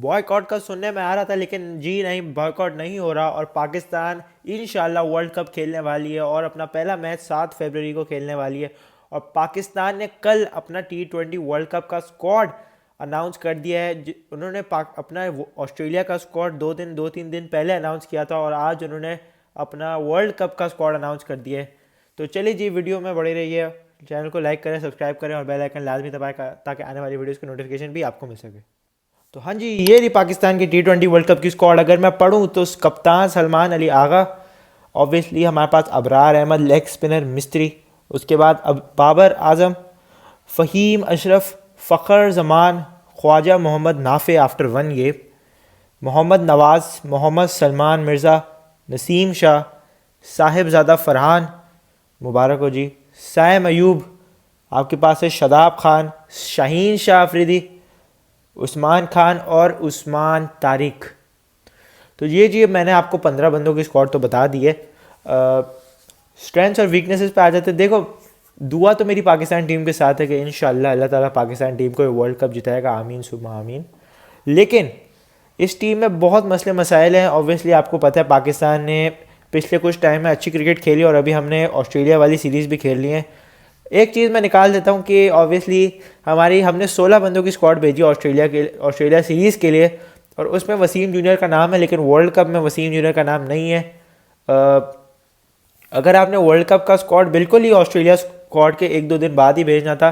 Boycott का सुनने में आ रहा था, लेकिन जी नहीं, बॉयकॉट नहीं हो रहा और पाकिस्तान इंशाल्लाह वर्ल्ड कप खेलने वाली है और अपना पहला मैच 7 फरवरी को खेलने वाली है। और पाकिस्तान ने कल अपना T20 वर्ल्ड कप का स्क्वाड अनाउंस कर दिया है। उन्होंने अपना ऑस्ट्रेलिया का स्क्वाड 2-3 दिन पहले अनाउंस किया था और आज उन्होंने अपना वर्ल्ड कप का स्क्वाड अनाउंस कर दिया है। तो चलिए जी, वीडियो में बड़े रहिए, चैनल को लाइक करें, सब्सक्राइब करें और बेल आइकन लाजमी दबाएं ताकि आने वाली वीडियोस की नोटिफिकेशन भी आपको मिल सके। तो हाँ जी, ये रही पाकिस्तान की T20 वर्ल्ड कप की स्क्वाड। अगर मैं पढ़ूँ तो कप्तान सलमान अली आगा, ऑब्वियसली हमारे पास अबरार अहमद लेग स्पिनर मिस्त्री, उसके बाद अब बाबर आजम, फ़हीम अशरफ, फ़खर जमान, ख्वाजा मोहम्मद नाफे आफ्टर 1 गेम, मोहम्मद नवाज़, मोहम्मद सलमान मिर्ज़ा, नसीम शाह, साहिबजादा फ़रहान, मुबारक हो जी, साइम अयूब, आपके पास है शादाब खान, शाहीन शाह अफरीदी, उस्मान खान और उस्मान तारिक। तो ये जी मैंने आपको 15 बंदों की स्क्वाड तो बता दी है। स्ट्रेंथ्स और वीकनेसेस पे आ जाते हैं। देखो, दुआ तो मेरी पाकिस्तान टीम के साथ है कि इंशाल्लाह अल्लाह ताला पाकिस्तान टीम को वर्ल्ड कप जिताएगा, आमीन सुम्मा आमीन। लेकिन इस टीम में बहुत मसले मसाइल हैं। ऑब्वियसली आपको पता है पाकिस्तान ने पिछले कुछ टाइम में अच्छी क्रिकेट खेली और अभी हमने ऑस्ट्रेलिया वाली सीरीज़ भी खेल ली है। एक चीज़ मैं निकाल देता हूँ कि ऑब्वियसली हमने 16 बंदों की स्क्वाड भेजी ऑस्ट्रेलिया सीरीज़ के लिए और उसमें वसीम जूनियर का नाम है, लेकिन वर्ल्ड कप में वसीम जूनियर का नाम नहीं है। अगर आपने वर्ल्ड कप का स्क्वाड बिल्कुल ही ऑस्ट्रेलिया स्क्वाड के 1-2 दिन बाद ही भेजना था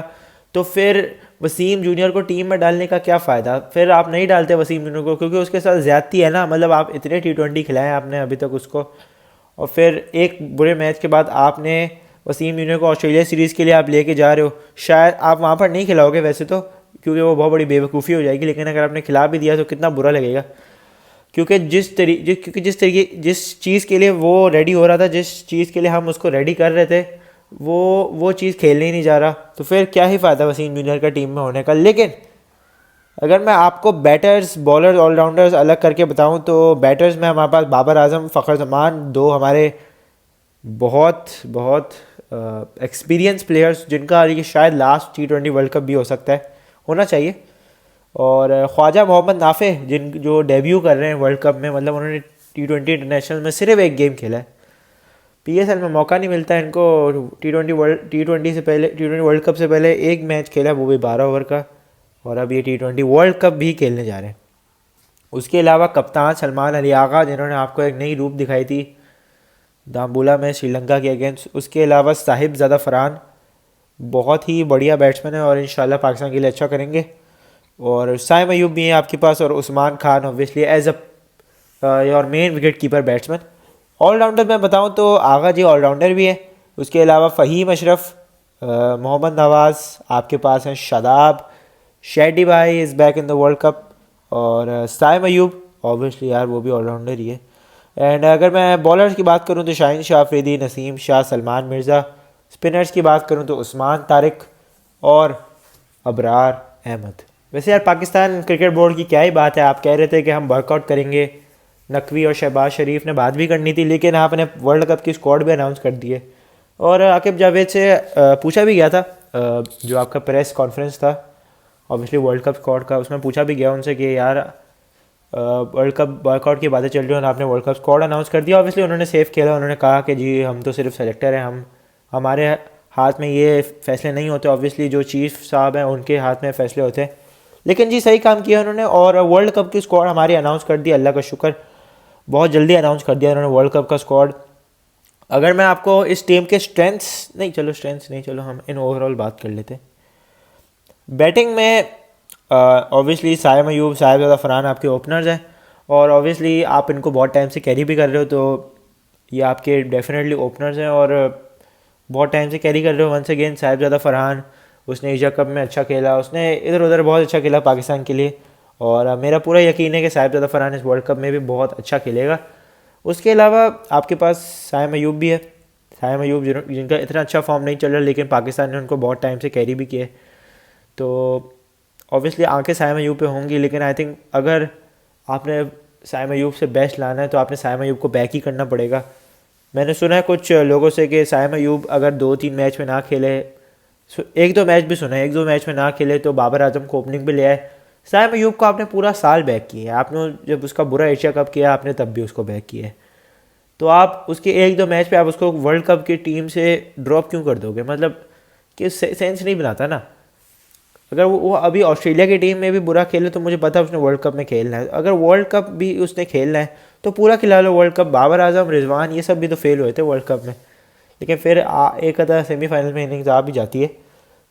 तो फिर वसीम जूनियर को टीम में डालने का क्या फ़ायदा। फिर आप नहीं डालते वसीम जूनियर को, क्योंकि उसके साथ ज़्यादती है ना। मतलब आप इतने T20 खिलाए आपने अभी तक उसको, और फिर एक बुरे मैच के बाद आपने वसीम जूनियर को ऑस्ट्रेलिया सीरीज़ के लिए आप लेके जा रहे हो। शायद आप वहाँ पर नहीं खिलाओगे वैसे तो, क्योंकि वो बहुत बड़ी बेवकूफ़ी हो जाएगी, लेकिन अगर आपने खिला भी दिया तो कितना बुरा लगेगा। क्योंकि जिस चीज़ के लिए वो रेडी हो रहा था, जिस चीज़ के लिए हम उसको रेडी कर रहे थे, वो चीज़ खेलने ही नहीं जा रहा, तो फिर क्या ही फ़ायदा वसीम जूनियर का टीम में होने का। लेकिन अगर मैं आपको बैटर्स, बॉलर्स, ऑलराउंडर्स अलग करके बताऊं तो बैटर्स में हमारे पास बाबर आजम, फ़खर जमान, दो हमारे बहुत बहुत एक्सपीरियंस प्लेयर्स जिनका ये शायद लास्ट T20 वर्ल्ड कप भी हो सकता है, होना चाहिए। और ख्वाजा मोहम्मद नाफे जो डेब्यू कर रहे हैं वर्ल्ड कप में, मतलब उन्होंने T20 इंटरनेशनल में सिर्फ एक गेम खेला है। PSL में मौका नहीं मिलता है इनको। T20 वर्ल्ड कप से पहले एक मैच खेला, वो भी 12 ओवर का, और अब ये T20 वर्ल्ड कप भी खेलने जा रहे हैं। उसके अलावा कप्तान सलमान अली आगा, जिन्होंने आपको एक नई रूप दिखाई थी दाम्बुला में श्रीलंका के अगेंस्ट। उसके अलावा साहिबजादा फ़रहान, बहुत ही बढ़िया बैट्समैन है और इंशाल्लाह पाकिस्तान के लिए अच्छा करेंगे। और साइम अयूब भी हैं आपके पास, और Usman Khan obviously as your main wicket keeper batsman. Allrounder मैं बताऊं तो आगा जी ऑलराउंडर भी है। उसके अलावा फ़हीम अशरफ, मोहम्मद नवाज़, आपके पास हैं शादाब, शेडी भाई is back in the world cup, और साइम अयूब ऑब्वियसली यार वो भी ऑलराउंडर ही है। एंड अगर मैं बॉलर्स की बात करूं तो शाहीन शाह अफरीदी, नसीम शाह, सलमान मिर्ज़ा। स्पिनर्स की बात करूं तो उस्मान तारिक और अबरार अहमद। वैसे यार पाकिस्तान क्रिकेट बोर्ड की क्या ही बात है, आप कह रहे थे कि हम वर्कआउट करेंगे, नकवी और शहबाज शरीफ ने बात भी करनी थी, लेकिन आपने वर्ल्ड कप की स्क्वाड भी अनाउंस कर दी है। और आकिब जावेद से पूछा भी गया था, जो आपका प्रेस कॉन्फ्रेंस था ऑब्वियसली वर्ल्ड कप स्क्वाड का, उसमें पूछा भी गया उनसे कि यार वर्ल्ड कप वर्कआउट की बातें चल रही हैं और आपने वर्ल्ड कप स्क्वाड अनाउंस कर दिया। ऑब्वियसली उन्होंने सेफ खेला, उन्होंने कहा कि जी हम तो सिर्फ सेलेक्टर हैं, हमारे हाथ में ये फ़ैसले नहीं होते। ऑब्वियसली जो चीफ साहब हैं उनके हाथ में फ़ैसले होते हैं। लेकिन जी सही काम किया उन्होंने, और वर्ल्ड कप की स्क्वाड हमारी अनाउंस कर दी, अल्लाह का शुक्र, बहुत जल्दी अनाउंस कर दिया उन्होंने वर्ल्ड कप का स्क्वाड। अगर मैं आपको इस टीम के स्ट्रेंथ्स नहीं, चलो हम इन ओवरऑल बात कर लेते हैं। बैटिंग में ऑब्वियसली साइम अयूब, साहिबजादा फ़रहान आपके ओपनर्स हैं, और ऑब्वियसली आप इनको बहुत टाइम से कैरी भी कर रहे हो, तो ये आपके डेफिनेटली ओपनर्स हैं और बहुत टाइम से कैरी कर रहे हो। वंस अगेन साहिबजादा फ़रहान, उसने एशिया कप में अच्छा खेला, उसने इधर उधर बहुत अच्छा खेला पाकिस्तान के लिए, और मेरा पूरा यकीन है कि साहिबजादा फ़रहान इस वर्ल्ड कप में भी बहुत अच्छा खेलेगा। उसके अलावा आपके पास साइम अयूब भी है, साइम अयूब जिनका इतना अच्छा फॉर्म नहीं चल रहा, लेकिन पाकिस्तान ने उनको बहुत टाइम से कैरी भी किया है। तो ऑब्वियसली आंखें साइम अयूब पे होंगी, लेकिन आई थिंक अगर आपने साइम अयूब से बेस्ट लाना है तो आपने साइम अयूब को बैक ही करना पड़ेगा। मैंने सुना है कुछ लोगों से कि साइम अयूब अगर 2-3 मैच में ना खेले, 1-2 मैच भी सुना है, 1-2 मैच में ना खेले तो बाबर आजम को ओपनिंग पे ले आए, साइम अयूब को आपने पूरा साल बैक किया है, आपने जब उसका बुरा एशिया कप किया आपने तब भी उसको बैक किया है, तो आप उसके एक दो मैच पे आप उसको वर्ल्ड कप की टीम से ड्रॉप क्यों कर दोगे? मतलब कि सेंस नहीं बनाता ना। अगर वो अभी ऑस्ट्रेलिया की टीम में भी बुरा खेले तो मुझे पता है उसने वर्ल्ड कप में खेलना है, अगर वर्ल्ड कप भी उसने खेलना है तो पूरा खिला लो वर्ल्ड कप। बाबर आजम, रिजवान, ये सब भी तो फेल हुए थे वर्ल्ड कप में, लेकिन फिर एक अदा सेमीफाइनल में इनिंग्स आ भी जाती है।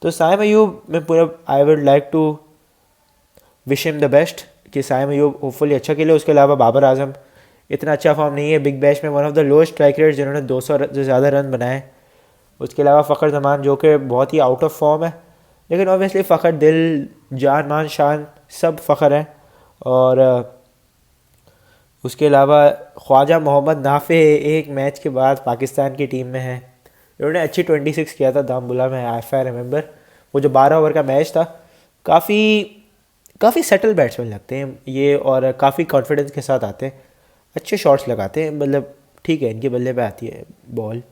तो साइम अयूब में पूरा I would like to wish him the best कि साइम अयूब होपफुली अच्छा खेले। उसके अलावा बाबर आजम इतना अच्छा फॉर्म नहीं है, बिग बैश में one of the lowest strike rate जिन्होंने 200 से ज़्यादा रन बनाए। उसके अलावा फ़खर जमान जो कि बहुत ही आउट ऑफ फॉर्म है, लेकिन ऑब्वियसली फ़खर दिल, जान, मान, शान सब फ़खर है। और उसके अलावा ख्वाजा मोहम्मद नाफे एक मैच के बाद पाकिस्तान की टीम में है, उन्होंने अच्छी 26 किया था दामबुला में, आई रिमेंबर। वो जो 12 ओवर का मैच था, काफ़ी सेटल बैट्समैन लगते हैं ये, और काफ़ी कॉन्फिडेंस के साथ आते हैं, अच्छे शॉट्स लगाते हैं, मतलब ठीक है इनके बल्ले पे आती है बॉल।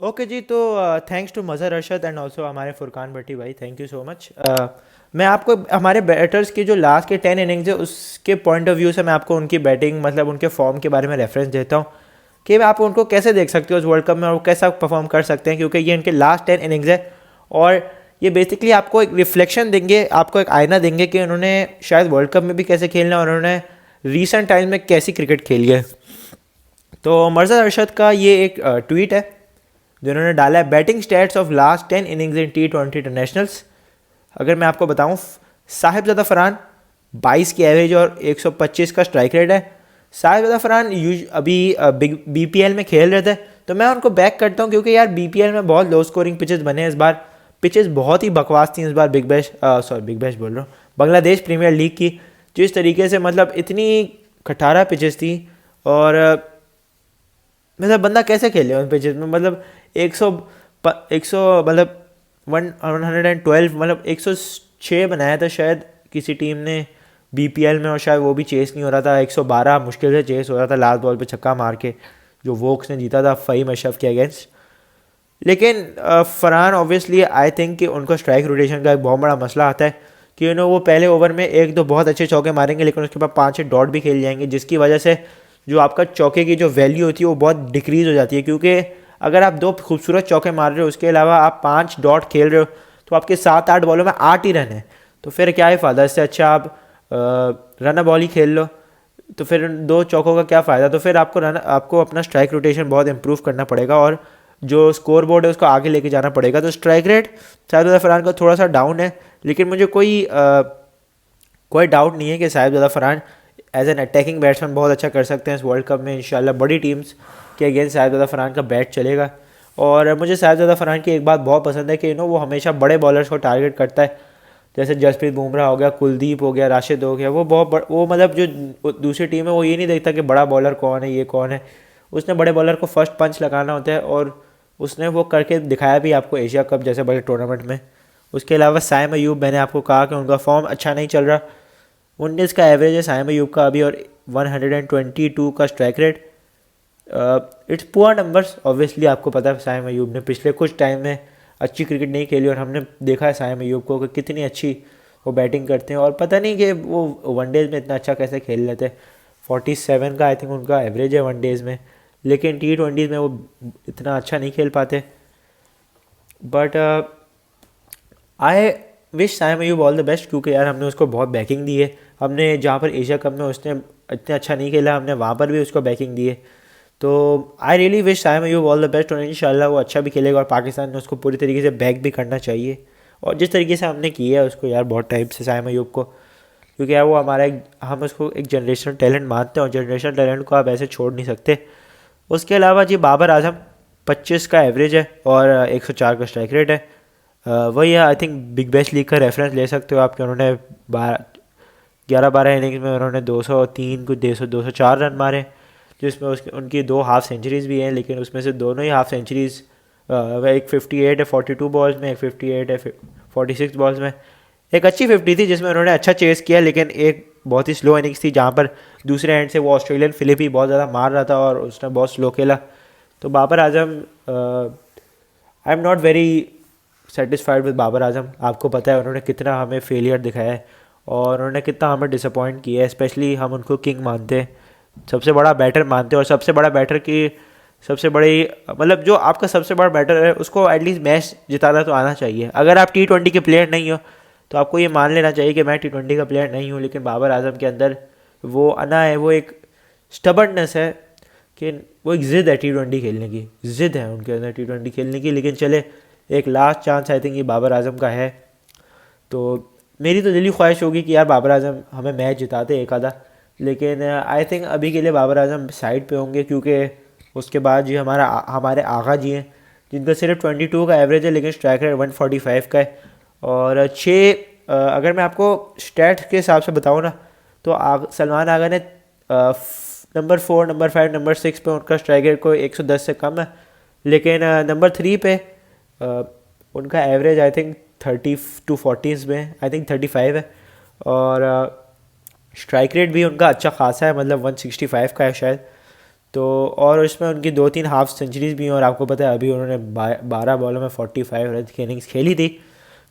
ओके जी, तो thanks to Mazhar Arshad and also हमारे फुरकान भट्टी भाई, थैंक यू सो मच। मैं आपको हमारे बैटर्स की जो लास्ट के 10 इनिंग्स है उसके पॉइंट ऑफ व्यू से मैं आपको उनकी बैटिंग, मतलब उनके फॉर्म के बारे में रेफरेंस देता हूँ कि आप उनको कैसे देख सकते हो उस वर्ल्ड कप में और वो कैसा परफॉर्म कर सकते हैं, क्योंकि ये इनके लास्ट 10 इनिंग्स है और ये बेसिकली आपको एक रिफ्लेक्शन देंगे, आपको एक आईना देंगे कि उन्होंने शायद वर्ल्ड कप में भी कैसे खेलना है और उन्होंने रीसेंट टाइम में कैसी क्रिकेट खेली है। तो मज़हर अरशद का ये एक ट्वीट है जिन्होंने डाला है, batting stats of last 10 innings in T20 internationals. अगर मैं आपको बताऊं, साहिबजादा फरहान 22 की एवरेज और 125 का स्ट्राइक रेट है। साहिबजादा फरहान अभी BPL में खेल रहे थे, तो मैं उनको बैक करता हूं क्योंकि यार BPL में बहुत लो स्कोरिंग पिचेस बने हैं इस बार। पिचेस बहुत ही बकवास थी इस बार बिग बैश बोल रहा हूँ, बांग्लादेश प्रीमियर लीग की, जिस तरीके से मतलब इतनी खटारा पिचेस थी और मतलब बंदा कैसे खेले उन पिचेस में, मतलब 100 मतलब 112 मतलब 106 बनाया था शायद किसी टीम ने BPL में, और शायद वो भी चेस नहीं हो रहा था। 112 मुश्किल से चेस हो रहा था लास्ट बॉल पे छक्का मार के, जो वोक्स ने जीता था फ़हीम अशरफ के अगेंस्ट। लेकिन फरहान ऑब्वियसली आई थिंक कि उनको स्ट्राइक रोटेशन का एक बहुत बड़ा मसला आता है कि वो पहले ओवर में एक दो बहुत अच्छे चौके मारेंगे, लेकिन उसके बाद 5-6 डॉट भी खेल जाएंगे, जिसकी वजह से जो आपका चौके की जो वैल्यू होती है वो बहुत डिक्रीज़ हो जाती है। क्योंकि अगर आप 2 खूबसूरत चौके मार रहे हो, उसके अलावा आप 5 डॉट खेल रहे हो, तो आपके 7-8 बॉलों में 8 ही रन है, तो फिर क्या है फ़ायदा? इससे अच्छा आप रन बॉल ही खेल लो, तो फिर 2 चौकों का क्या फ़ायदा? तो फिर आपको अपना स्ट्राइक रोटेशन बहुत इंप्रूव करना पड़ेगा और जो स्कोर बोर्ड है उसको आगे लेके जाना पड़ेगा। तो स्ट्राइक रेट साहिबजादा फरहान का थोड़ा सा डाउन है, लेकिन मुझे कोई डाउट नहीं है कि Sahibzada Farhan as an attacking batsman बहुत अच्छा कर सकते हैं इस वर्ल्ड कप में। इंशाल्लाह बड़ी टीम्स के अगेंस्ट साहिबजादा फरहान का बैट चलेगा। और मुझे साहिबजादा फरहान की एक बात बहुत पसंद है कि वो हमेशा बड़े बॉलर्स को टारगेट करता है, जैसे जसप्रीत बुमराह हो गया, कुलदीप हो गया, राशिद हो गया। वो मतलब जो दूसरी टीम है वो ये नहीं देखता कि बड़ा बॉलर कौन है, ये कौन है, उसने बड़े बॉलर को फर्स्ट पंच लगाना होता है और उसने वो करके दिखाया भी आपको एशिया कप जैसे बड़े टूर्नामेंट में। उसके अलावा साइम अयूब, मैंने आपको कहा कि उनका फॉर्म अच्छा नहीं चल रहा, 19 का एवरेज है साइम अयूब का अभी और 122 का strike rate. It's poor numbers, obviously आपको पता है साइम अयूब ने पिछले कुछ टाइम में अच्छी क्रिकेट नहीं खेली और हमने देखा है साइम अयूब को कि कितनी अच्छी वो बैटिंग करते हैं और पता नहीं कि वो वनडेज़ में इतना अच्छा कैसे खेल लेते हैं। 47 का आई थिंक उनका एवरेज है वनडेज़ में, लेकिन T20 में वो इतना अच्छा नहीं खेल पाते। But I wish Saim Ayub all the best, क्योंकि यार हमने उसको बहुत बैकिंग दी है। हमने जहाँ पर एशिया कप में उसने इतना अच्छा नहीं खेला, हमने वहाँ पर भी उसको बैकिंग दी है। तो I really wish Saim Ayub all the best और इंशाल्लाह वो अच्छा भी खेलेगा और पाकिस्तान ने उसको पूरी तरीके से बैक भी करना चाहिए। और जिस तरीके से हमने किया है उसको यार बहुत टाइम से साइम अयूब को, क्योंकि यार वो हम उसको एक जनरेशनल टैलेंट मानते हैं और जनरेशनल टैलेंट को आप ऐसे छोड़ नहीं सकते। उसके अलावा जी बाबर आजम 25 का एवरेज है और 104 का स्ट्राइक रेट है। वही है, I think big bash league का रेफरेंस ले सकते हो आप कि उन्होंने 11-12 इनिंग्स में उन्होंने 203 कुछ 204 रन मारे, जिसमें उनकी 2 हाफ सेंचुरीज़ भी हैं, लेकिन उसमें से दोनों ही हाफ सेंचुरीज़ एक 58 है 42 बॉल्स में, एक 58 है 46 बॉल्स में। एक अच्छी 50 थी जिसमें उन्होंने अच्छा चेस किया, लेकिन एक बहुत ही स्लो इनिंग्स थी जहाँ पर दूसरे एंड से वो ऑस्ट्रेलियन फिलिप ही बहुत ज़्यादा मार रहा था और उसने बहुत स्लो खेला। तो Babar Azam, I am not very satisfied with Babar Azam. आपको पता है उन्होंने कितना हमें फेलियर दिखाया है और उन्होंने कितना हमें डिसअपॉइंट किया है। स्पेशली हम उनको किंग मानते हैं, सबसे बड़ा बैटर मानते हैं, और सबसे बड़ा बैटर की सबसे बड़ी मतलब जो आपका सबसे बड़ा बैटर है उसको एटलीस्ट मैच जिताना तो आना चाहिए। अगर आप T20 के प्लेयर नहीं हो तो आपको ये मान लेना चाहिए कि मैं T20 का प्लेयर नहीं हूँ, लेकिन बाबर आजम के अंदर वो अना है, वो एक स्टबर्डनेस है कि वो एक ज़िद है T20 खेलने की, ज़िद है उनके अंदर T20 खेलने की। लेकिन चले, एक लास्ट चांस आई थिंक ये बाबर आजम का है, तो मेरी तो दिली ख्वाहिश होगी कि यार बाबर आजम हमें मैच जिताते एक आधा। लेकिन आई थिंक अभी के लिए बाबर आजम साइड पे होंगे, क्योंकि उसके बाद जी हमारे आगा जी हैं जिनका सिर्फ 22 का एवरेज है, लेकिन स्ट्राइक रेट 145 का है। और अगर मैं आपको स्टैट के हिसाब से बताऊँ ना, तो सलमान आगा ने नंबर 4, नंबर 5, नंबर 6 पे उनका स्ट्राइक रेट कोई 110 से कम है, लेकिन नंबर 3 पे उनका एवरेज आई थिंक 30 to 40 में आई थिंक 35 है, और स्ट्राइक रेट भी उनका अच्छा खासा है, मतलब 165 का है शायद। तो और इसमें उनकी 2-3 हाफ सेंचुरीज भी हैं, और आपको पता है अभी उन्होंने 12 बॉलों में 45 रन की इनिंग्स खेली थी।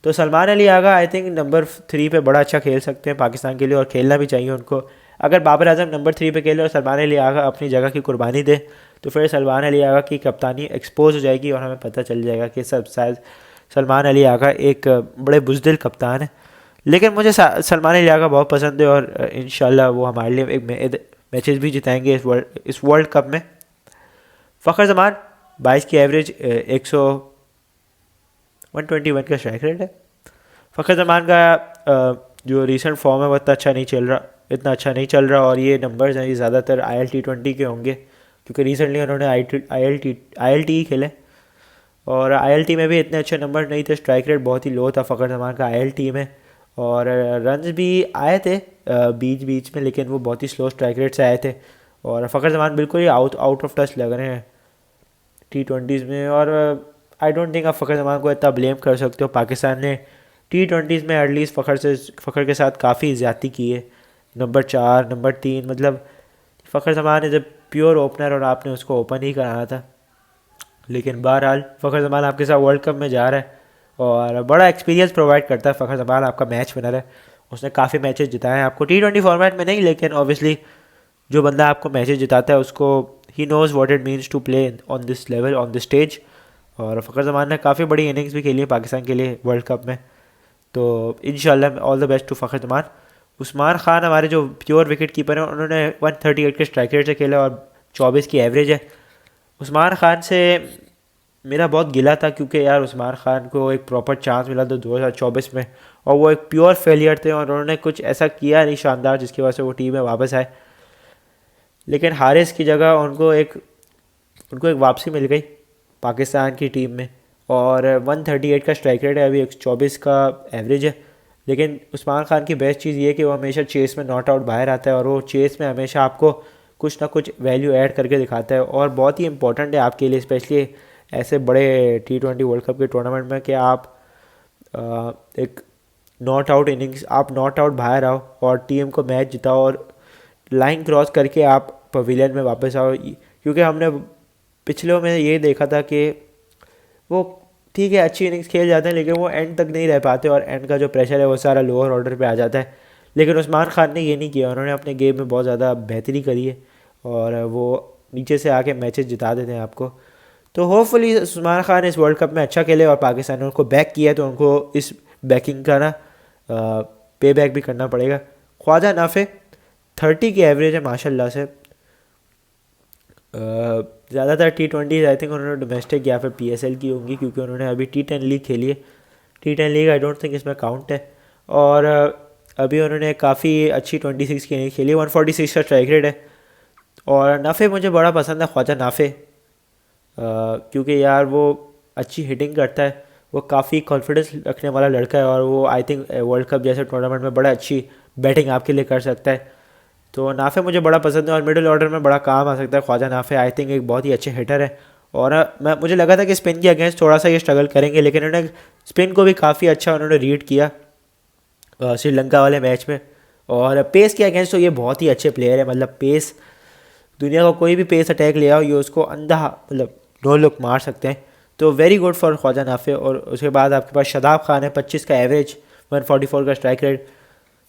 तो Salman Ali Agha I think number 3 पे बड़ा अच्छा खेल सकते हैं पाकिस्तान के लिए, और खेलना भी चाहिए उनको। अगर बाबर आजम नंबर 3 पे खेले और सलमान अली आगा अपनी जगह की कुर्बानी दे, तो फिर सलमान अली आगा की कप्तानी एक्सपोज हो जाएगी और हमें पता चल जाएगा कि सब शायद सलमान अली आगा एक बड़े बुज़दिल कप्तान है। लेकिन मुझे सलमान अली आगा बहुत पसंद है, और इंशाल्लाह वो हमारे लिए एक मैचेस भी जिताएंगे इस वर्ल्ड कप में। फ़खर जमान 22 की एवरेज, 121 का स्ट्राइक रेट है। फ़खर जमान का जो रीसेंट फॉर्म है वो इतना अच्छा नहीं चल रहा, और ये नंबर्स हैं ये ज़्यादातर IL T20 के होंगे, क्योंकि रिसेंटली उन्होंने ILT खेले, और ILT में भी इतने अच्छे नंबर नहीं थे। स्ट्राइक रेट बहुत ही लो था फ़खर जमान का ILT में, और रन्स भी आए थे बीच में, लेकिन वो बहुत ही स्लो स्ट्राइक रेट से आए थे। और फ़खर जमान बिल्कुल ही आउट ऑफ टच लग रहे हैं T20s में, और आई डोंट थिंक आप फ़खर जमान को इतना ब्लेम कर सकते हो। पाकिस्तान ने T20s में एटलीस्ट फ़खर के साथ काफ़ी ज़्यादती की है। नंबर 4, नंबर 3, मतलब Fakhar Zaman is a pure opener, और आपने उसको ओपन ही कराना था। लेकिन बहरहाल फ़खर जमान आपके साथ वर्ल्ड कप में जा रहा है, और बड़ा एक्सपीरियंस प्रोवाइड करता है। फ़खर जमान आपका मैच विनर है, उसने काफ़ी मैचेस जिताए हैं आपको T20 फॉर्मेट में नहीं, लेकिन ऑब्वियसली जो बंदा आपको मैचेस जिताता है उसको ही knows what it means to play on this level, on this stage. और फ़खर जमान ने काफ़ी बड़ी इनिंग्स भी खेली है पाकिस्तान के लिए वर्ल्ड कप में, तो इंशाल्लाह all the best to Fakhar Zaman. Usman Khan हमारे जो प्योर विकेट कीपर हैं, उन्होंने 138 के स्ट्राइक रेट से खेला और 24 की एवरेज है। उस्मान खान से मेरा बहुत गिला था, क्योंकि यार उस्मान खान को एक प्रॉपर चांस मिला था 2024 में, और वो एक प्योर फेलियर थे, और उन्होंने कुछ ऐसा किया नहीं शानदार जिसकी वजह से वो टीम में वापस आए। लेकिन हारिस की जगह उनको एक वापसी मिल गई पाकिस्तान की टीम में, और 138 का स्ट्राइक रेट है, अभी 124 का एवरेज है। लेकिन उस्मान खान की बेस्ट चीज़ ये है कि वो हमेशा चेस में नॉट आउट बाहर आता है, और वो चेस में हमेशा आपको कुछ ना कुछ वैल्यू ऐड करके दिखाता है, और बहुत ही इंपॉर्टेंट है आपके लिए, स्पेशली ऐसे बड़े T20 वर्ल्ड कप के टूर्नामेंट में, कि आप एक नॉट आउट इनिंग्स, आप नॉट आउट बाहर आओ और टीम को मैच जिताओ, और लाइन क्रॉस करके आप पवेलियन में वापस आओ। क्योंकि हमने पिछले में ये देखा था कि वो ठीक है अच्छी इनिंग्स खेल जाते हैं, लेकिन वो एंड तक नहीं रह पाते, और एंड का जो प्रेशर है वो सारा लोअर ऑर्डर पे आ जाता है। लेकिन उस्मान खान ने ये नहीं किया, उन्होंने अपने गेम में बहुत ज़्यादा बेहतरी करी है, और वो नीचे से आके मैचेस जिता देते हैं आपको। तो होपफुली उस्मान खान इस वर्ल्ड कप में अच्छा खेले, और पाकिस्तान ने उनको बैक किया, तो उनको इस बैकिंग का ना पे बैक भी करना पड़ेगा। ख्वाजा नाफे 30 की एवरेज है माशाल्लाह से। ज़्यादातर T20 आई थिंक उन्होंने डोमेस्टिक या फिर PSL की होंगी, क्योंकि उन्होंने अभी T10 लीग खेली है। T10 league I don't think इसमें काउंट है, और अभी उन्होंने काफ़ी अच्छी 26 की इनिंग्स खेली है, 146 का स्ट्राइक रेट है। और नाफे मुझे बड़ा पसंद है, ख्वाजा नाफे, क्योंकि यार वो अच्छी हिटिंग करता है, वो काफ़ी कॉन्फिडेंस रखने वाला लड़का है, और वो आई थिंक वर्ल्ड कप जैसे टूर्नामेंट में बड़ा अच्छी बैटिंग आपके लिए कर सकता है। तो नाफे मुझे बड़ा पसंद है, और मिडिल ऑर्डर में बड़ा काम आ सकता है। ख्वाजा नाफे आई थिंक एक बहुत ही अच्छे हिटर है, और मुझे लगा था कि स्पिन के अगेंस्ट थोड़ा सा ये स्ट्रगल करेंगे, लेकिन उन्होंने स्पिन को भी काफ़ी अच्छा उन्होंने रीड किया श्रीलंका वाले मैच में। और पेस के अगेंस्ट तो ये बहुत ही अच्छे प्लेयर है, मतलब पेस दुनिया का कोई भी पेस अटैक ले आओ ये उसको अंधा मतलब नो लुक मार सकते हैं। तो very good for Khawaja Nafay. और उसके बाद आपके पास शदाब खान है, 25 का एवरेज, 144 का स्ट्राइक रेट।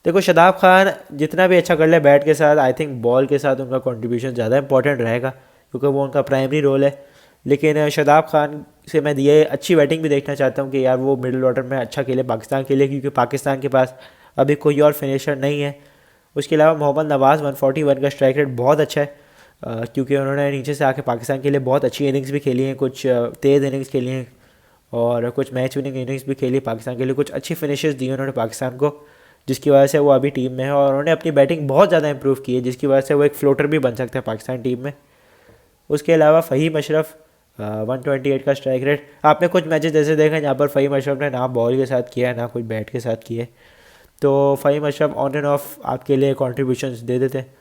देखो शादाब खान जितना भी अच्छा कर ले बैट के साथ, आई थिंक बॉल के साथ उनका कंट्रीब्यूशन ज़्यादा इंपॉर्टेंट रहेगा क्योंकि वो उनका प्राइमरी रोल है। लेकिन शादाब खान से मैं ये अच्छी बैटिंग भी देखना चाहता हूँ कि यार वो मिडिल ऑर्डर में अच्छा खेले पाकिस्तान के लिए, क्योंकि पाकिस्तान के पास अभी कोई और फिनिशर नहीं है। उसके अलावा मोहम्मद नवाज़ 141 का स्ट्राइक रेट बहुत अच्छा है, क्योंकि उन्होंने नीचे से आके पाकिस्तान के लिए बहुत अच्छी इनिंग्स भी खेली हैं, कुछ तेज़ इनिंग्स खेली हैं और कुछ मैच विनिंग इनिंग्स भी खेली पाकिस्तान के लिए, कुछ अच्छी फिनिशेस दी उन्होंने पाकिस्तान को, जिसकी वजह से वो अभी टीम में है और उन्होंने अपनी बैटिंग बहुत ज़्यादा इंप्रूव की है, जिसकी वजह से वो एक फ्लोटर भी बन सकते हैं पाकिस्तान टीम में। उसके अलावा फ़हीम अशरफ 128 का स्ट्राइक रेट। आपने कुछ मैचेस जैसे देखे जहाँ पर फ़हीम अशरफ ने ना बॉल के साथ किया है ना कोई बैट के साथ किया है, तो Faheem Ashraf on and off आपके लिए कॉन्ट्रीब्यूशन दे देते हैं।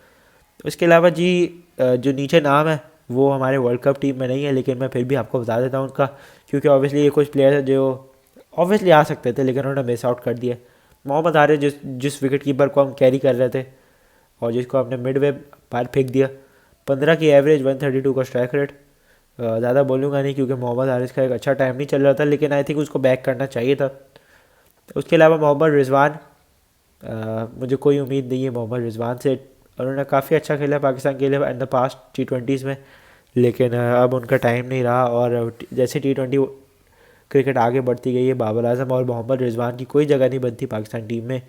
उसके अलावा जी जो नीचे नाम है वो हमारे वर्ल्ड कप टीम में नहीं है, लेकिन मैं फिर भी आपको बता देता हूँ उनका, क्योंकि ऑब्वियसली ये कुछ प्लेयर है जो ऑब्वियसली आ सकते थे लेकिन उन्होंने मिस आउट कर दिया। मोहम्मद हारिस जिस विकेट कीपर को हम कैरी कर रहे थे और जिसको हमने मिड वे बाहर फेंक दिया, 15 की एवरेज, 132 का स्ट्राइक रेट। ज़्यादा बोलूँगा नहीं क्योंकि मोहम्मद हारिस का एक अच्छा टाइम नहीं चल रहा था, लेकिन आई थिंक उसको बैक करना चाहिए था। उसके अलावा मोहम्मद रिजवान, मुझे कोई उम्मीद नहीं है मोहम्मद रिजवान से। उन्होंने काफ़ी अच्छा खेला पाकिस्तान के लिए इन द पास्ट T20s में, लेकिन अब उनका टाइम नहीं रहा और जैसे T20 क्रिकेट आगे बढ़ती गई है बाबर आजम और मोहम्मद रिजवान की कोई जगह नहीं बनती पाकिस्तान टीम में।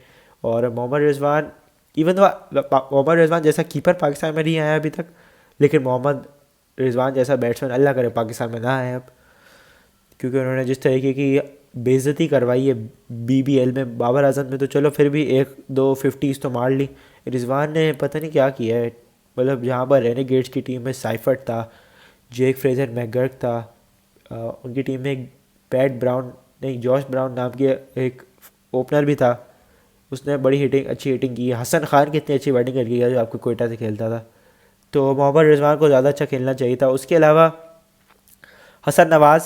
और मोहम्मद रिजवान इवन तो मोहम्मद रिजवान जैसा कीपर पाकिस्तान में नहीं आया अभी तक, लेकिन मोहम्मद रिजवान जैसा बैट्समैन अल्लाह करे पाकिस्तान में ना आए अब, क्योंकि उन्होंने जिस तरीके की बेइज्जती करवाई है BBL में। बाबर आजम में तो चलो फिर भी 1-2 50s तो मार ली, रिजवान ने पता नहीं क्या किया है। मतलब जहाँ पर रेनेगेड्स की टीम में साइफर्ट था, जेक फ्रेजर मैकगर्क था, उनकी टीम में एक पैट ब्राउन नहीं जॉश ब्राउन नाम के एक ओपनर भी था, उसने बड़ी हिटिंग अच्छी हिटिंग की। हसन खान कितनी अच्छी बैटिंग करके गया जो आपको कोयटा से खेलता था। तो मोहम्मद रिजवान को ज़्यादा अच्छा खेलना चाहिए था। उसके अलावा हसन नवाज़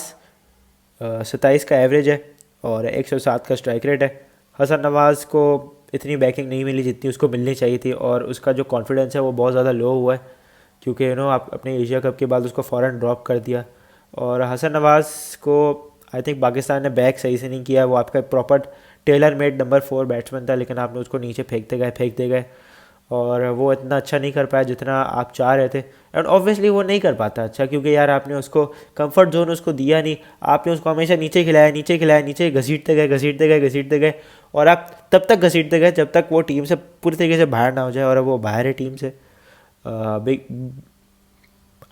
27 का एवरेज है और 107 का स्ट्राइक रेट है। हसन नवाज़ को इतनी बैकिंग नहीं मिली जितनी उसको मिलनी चाहिए थी और उसका जो कॉन्फिडेंस है वो बहुत ज़्यादा लो हुआ है, क्योंकि आप अपने एशिया कप के बाद उसको फ़ौरन ड्रॉप कर दिया। और हसन नवाज़ को आई थिंक पाकिस्तान ने बैक सही से नहीं किया, वो आपका proper tailor made number 4 batsman था, लेकिन आपने उसको नीचे फेंकते गए और वो इतना अच्छा नहीं कर पाया जितना आप चाह रहे थे। एंड ऑब्वियसली वो नहीं कर पाता अच्छा, क्योंकि यार आपने उसको कंफर्ट जोन उसको दिया नहीं, आपने उसको हमेशा नीचे खिलाया नीचे घसीटते गए और आप तब तक घसीटते गए जब तक वो टीम से पूरी तरीके से बाहर ना हो जाए, और अब वो बाहर है टीम से। बिग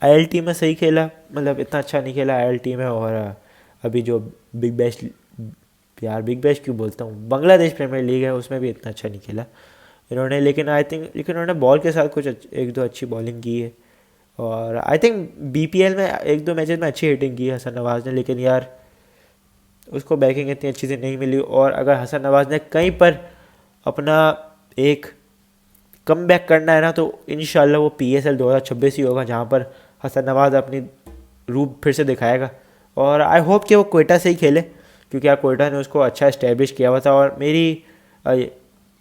ILT में सही खेला, मतलब इतना अच्छा नहीं खेला ILT में। और अभी जो बिग बैश, यार बिग बैश क्यों बोलता हूँ, बांग्लादेश प्रीमियर लीग है उसमें भी इतना अच्छा नहीं खेला इन्होंने, लेकिन उन्होंने बॉल के साथ कुछ 1-2 अच्छी बॉलिंग की है। और आई थिंक BPL में 1-2 मैचेस में अच्छी हिटिंग की है हसन नवाज़ ने, लेकिन यार उसको बैकिंग इतनी अच्छी से नहीं मिली। और अगर हसन नवाज़ ने कहीं पर अपना एक कम बैक करना है ना, तो इंशाल्लाह वो PSL 2026 ही होगा जहाँ पर हसन नवाज़ अपनी रूप फिर से दिखाएगा। और आई होप कि वो कोयटा से ही खेले, क्योंकि यार कोयटा ने उसको अच्छा इस्टेब्लिश किया हुआ था और मेरी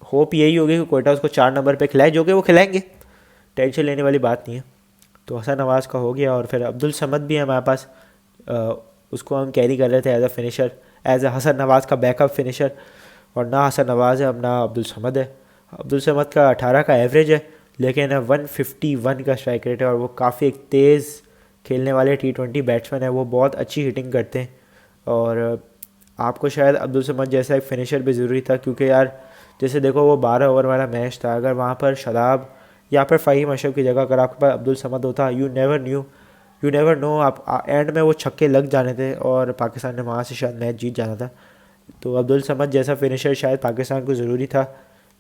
होप यही होगी कि कोयटा उसको 4 नंबर पे खिलाए, जो कि वो खिलाएंगे, टेंशन लेने वाली बात नहीं है। तो हसन नवाज़ का हो गया। और फिर अब्दुल समद भी है हमारे पास, उसको हम कैरी कर रहे थे as a finisher, as a Hasan Nawaz का बैकअप फिनिशर। और ना हसन नवाज़ है अब ना अब्दुल समद है। अब्दुल समद का 18 का एवरेज है, लेकिन 151 का स्ट्राइक रेट है और वो काफ़ी एक तेज़ खेलने वाले T20 बैट्समैन है, वो बहुत अच्छी हिटिंग करते हैं। और आपको शायद अब्दुल समद जैसा एक फिनिशर भी ज़रूरी था, क्योंकि यार जैसे देखो वो 12 ओवर वाला मैच था, अगर वहाँ पर शादाब या फिर फ़हीम अशरफ की जगह अगर आपके पास अब्दुल समद होता, यू नेवर नो, आप एंड में वो छक्के लग जाने थे और पाकिस्तान ने वहाँ से शायद मैच जीत जाना था। तो अब्दुल समद जैसा फिनिशर शायद पाकिस्तान को ज़रूरी था,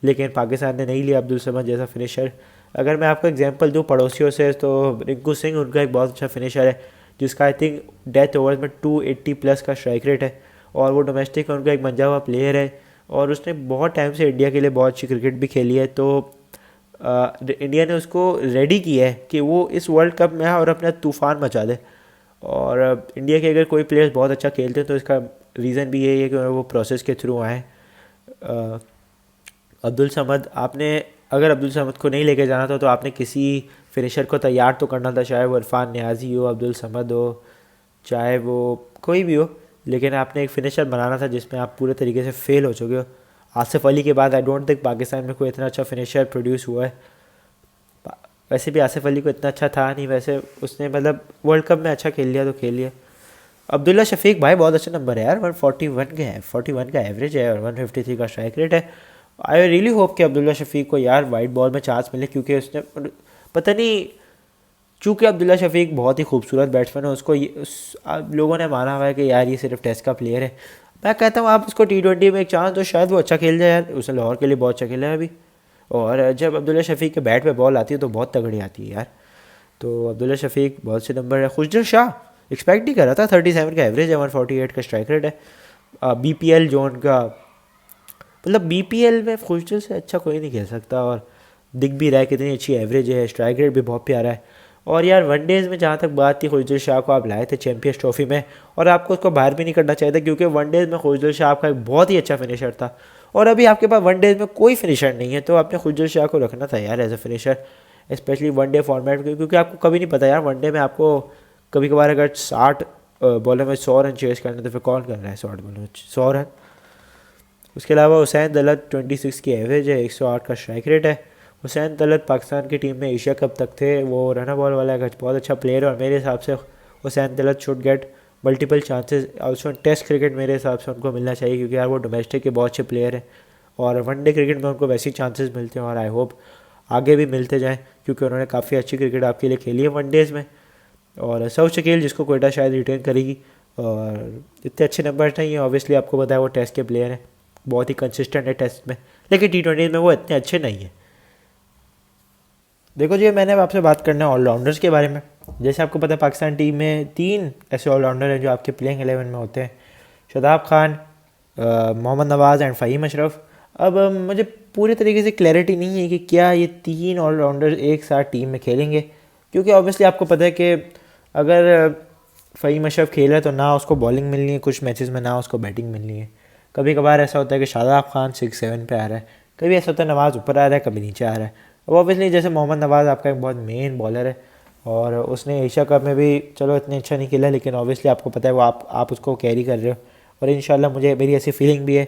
लेकिन पाकिस्तान ने नहीं लिया अब्दुल समद जैसा फिनिशर। अगर मैं आपको एग्जांपल दूं पड़ोसियों से, तो रिंकू सिंह उनका एक बहुत अच्छा फिनिशर है, जिसका आई थिंक डेथ ओवर्स में 280+ का स्ट्राइक रेट है और वो डोमेस्टिक में उनका एक मंजा हुआ प्लेयर है और उसने बहुत टाइम से इंडिया के लिए बहुत अच्छी क्रिकेट भी खेली है। तो इंडिया ने उसको रेडी किया है कि वो इस वर्ल्ड कप में आए और अपना तूफ़ान मचा दे। और इंडिया के अगर कोई प्लेयर्स बहुत अच्छा खेलते हैं तो इसका रीज़न भी यही है कि वो प्रोसेस के थ्रू आए। अब्दुल समद, आपने अगर अब्दुल समद को नहीं लेके जाना था तो आपने किसी फिनिशर को तैयार तो करना था, चाहे वो इरफान नियाज़ी हो, अब्दुल समद हो, चाहे वो कोई भी हो, लेकिन आपने एक फिनिशर बनाना था जिसमें आप पूरे तरीके से फेल हो चुके हो। आसिफ अली के बाद आई डोंट थिंक पाकिस्तान में कोई इतना अच्छा फिनिशर प्रोड्यूस हुआ है। वैसे भी आसिफ अली को इतना अच्छा था नहीं, वैसे उसने मतलब वर्ल्ड कप में अच्छा खेल लिया तो खेल लिया। अब्दुल्ला शफीक भाई बहुत अच्छा नंबर है यार, 141 का है, 41 का एवरेज है और 153 का स्ट्राइक रेट है। आई रियली होप कि अब्दुल्ला शफीक को यार वाइट बॉल में चांस मिले, क्योंकि उसने पता नहीं, चूँकि अब्दुल्ला शफीक बहुत ही खूबसूरत बैट्समैन है, उसको लोगों ने माना हुआ है कि यार ये सिर्फ टेस्ट का प्लेयर है। मैं कहता हूँ आप उसको T20 में एक चांस तो शायद वो अच्छा खेल जाए यार, उसने लाहौर के लिए बहुत अच्छा खेला है अभी। और जब अब्दुल्ला शफीक के बैट पे बॉल आती है तो बहुत तगड़ी आती है यार। तो अब्दुल्ला शफीक बहुत से नंबर है। खुशदिल शाह एक्सपेक्ट नहीं कर रहा था, 37 का एवरेज है, 148 का स्ट्राइक रेट है। BPL जोन का मतलब BPL में खुशदिल से अच्छा कोई नहीं खेल सकता, और दिख भी रहा है कितनी अच्छी एवरेज है, स्ट्राइक रेट भी बहुत प्यारा है। और यार वनडेज़ में जहाँ तक बात थी, खुशदिल शाह को आप लाए थे चैम्पियंस ट्रॉफी में, और आपको उसको बाहर भी नहीं करना चाहिए था, क्योंकि वनडेज़ में खुशदिल शाह आपका एक बहुत ही अच्छा फिनिशर था। और अभी आपके पास वनडेज़ में कोई फिनिशर नहीं है, तो आपने खुशदिल शाह को रखना था यार as a finisher, specially one day format में, क्योंकि आपको कभी नहीं पता यार वनडे में आपको कभी कभार अगर 60 बॉलों में 100 रन चेस करने तो फिर कौन कर रहा है 60 बॉलों में 100 रन। उसके अलावा हुसैन दलत 26 की एवरेज है, 108 का स्ट्राइक रेट है। हुसैन दलत पाकिस्तान की टीम में एशिया कप तक थे, वो रन बॉल वाला एक बहुत अच्छा प्लेयर है, और मेरे हिसाब से Hussain Talat should get multiple chances also test cricket, मेरे हिसाब से उनको मिलना चाहिए, क्योंकि यार वो डोमेस्टिक के बहुत अच्छे प्लेयर हैं, और वनडे क्रिकेट में उनको वैसे ही चांसेस मिलते हैं, और आई होप आगे भी मिलते जाएँ, क्योंकि उन्होंने काफ़ी अच्छी क्रिकेट आपके लिए खेली है वनडेज़ में। और सऊद शकील जिसको कोयटा शायद रिटेन करेगी, और इतने अच्छे नंबर नहीं है, ऑब्वियसली आपको पता है वो टेस्ट के प्लेयर हैं, बहुत ही कंसिस्टेंट है टेस्ट में, लेकिन T20 में वो इतने अच्छे नहीं हैं। देखो जी, मैंने आपसे बात करना है ऑलराउंडर्स के बारे में। जैसे आपको पता है पाकिस्तान टीम में 3 ऐसे ऑलराउंडर हैं जो आपके प्लेइंग 11 में होते हैं, शादाब खान, मोहम्मद नवाज़ एंड फ़हीम अशरफ। अब मुझे पूरे तरीके से क्लैरिटी नहीं है कि क्या ये 3 ऑलराउंडर एक साथ टीम में खेलेंगे, क्योंकि ऑब्वियसली आपको पता है कि अगर फ़हीम अशरफ खेला तो ना उसको बॉलिंग मिलनी है कुछ मैचेस में, ना उसको बैटिंग मिलनी है। कभी कभार ऐसा होता है कि शादाब खान 6-7 पे आ रहा है, कभी ऐसा होता है नवाज़ ऊपर आ रहा है, कभी नीचे आ रहा है। अब ऑब्वियसली जैसे मोहम्मद नवाज़ आपका एक बहुत मेन बॉलर है, और उसने एशिया कप में भी चलो इतने अच्छा नहीं खेला, लेकिन ऑब्वियसली आपको पता है वो आप उसको कैरी कर रहे हो, और इंशाल्लाह मुझे मेरी ऐसी फीलिंग भी है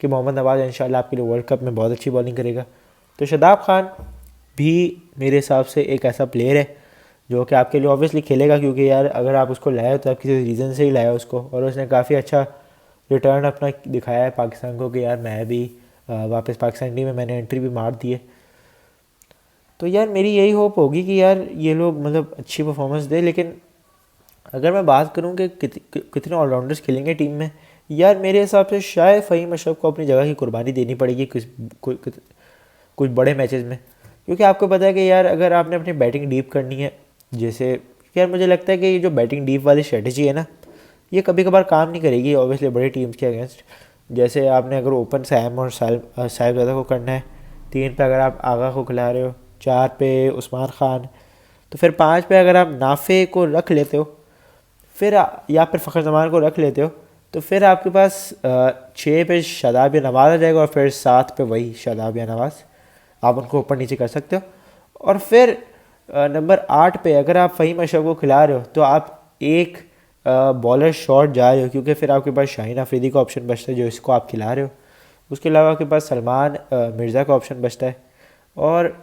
कि मोहम्मद नवाज़ इंशाल्लाह आपके लिए वर्ल्ड कप में बहुत अच्छी बॉलिंग करेगा। तो शादाब खान भी मेरे हिसाब से एक ऐसा प्लेयर है जो कि आपके लिए ऑब्वियसली खेलेगा, क्योंकि यार अगर आप उसको लाए हो तो आप किसी रीज़न से ही लाए हो उसको, और उसने काफ़ी अच्छा रिटर्न अपना दिखाया है पाकिस्तान को कि यार मैं भी वापस पाकिस्तान टीम में मैंने एंट्री भी मार दी है। तो यार मेरी यही होप होगी कि यार ये लोग मतलब अच्छी परफॉर्मेंस दे, लेकिन अगर मैं बात करूँ कि कितने ऑलराउंडर्स खेलेंगे टीम में, यार मेरे हिसाब से शायद फ़हीम अशरफ को अपनी जगह की कुर्बानी देनी पड़ेगी कुछ बड़े मैचेस में, क्योंकि आपको पता है कि यार अगर आपने अपनी बैटिंग डीप करनी है, जैसे यार मुझे लगता है कि ये जो बैटिंग डीप वाली स्ट्रेटजी है ना, ये कभी कभार काम नहीं करेगी ऑब्वियसली बड़ी टीम्स के अगेंस्ट। जैसे आपने अगर ओपन सैम और साहिबजादा को करना है, 3 पे अगर आप आगा को खिला रहे हो, 4 पे उस्मान खान, तो फिर 5 पे अगर आप नाफे को रख लेते हो, फिर या फिर फ़खर जमान को रख लेते हो, तो फिर आपके पास 6 पे शादाब या नवाज़ आ जाएगा, और फिर 7 पे वही शादाब या नवाज़, आप उनको ऊपर नीचे कर सकते हो। और फिर नंबर 8 पे अगर आप फ़हीम अशरफ को खिला रहे हो तो आप एक बॉलर शॉट जा रहे हो, क्योंकि फिर आपके पास शाहीन अफरीदी का ऑप्शन बचता है जो इसको आप खिला रहे हो। उसके अलावा आपके पास सलमान मिर्ज़ा का ऑप्शन बचता है, और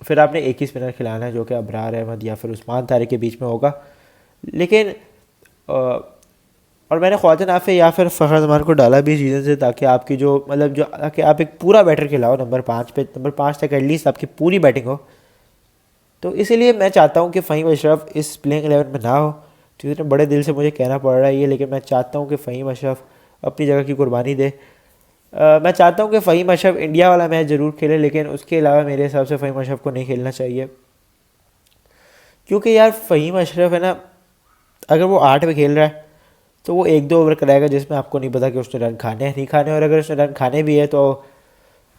फिर आपने एक ही स्पिनर खिलाना है जो कि अबरार अहमद या फिर उस्मान तारिक के बीच में होगा। लेकिन और मैंने ख्वाजा नाफे या फिर फ़खर जमान को डाला भी इस रीज़न से, ताकि आपकी जो मतलब जो ताकि आप एक पूरा बैटर खिलाओ नंबर 5 पे, नंबर 5 तक एटलीस्ट आपकी पूरी बैटिंग हो। तो इसीलिए मैं चाहता हूँ कि फ़हीम अशरफ इस प्लेइंग 11 में ना हो। तो इतने बड़े दिल से मुझे कहना पड़ रहा है ये, लेकिन मैं चाहता हूँ कि फ़हीम अशरफ अपनी जगह की कुर्बानी दे। मैं चाहता हूँ कि फ़हीम अशरफ इंडिया वाला मैच ज़रूर खेले, लेकिन उसके अलावा मेरे हिसाब से फ़हीम अशरफ को नहीं खेलना चाहिए, क्योंकि यार फ़हीम अशरफ है ना, अगर वो 8 पे खेल रहा है तो वो 1-2 ओवर कराएगा जिसमें आपको नहीं पता कि उसने रन खाने हैं नहीं खाने, और अगर उसने रन खाने भी है तो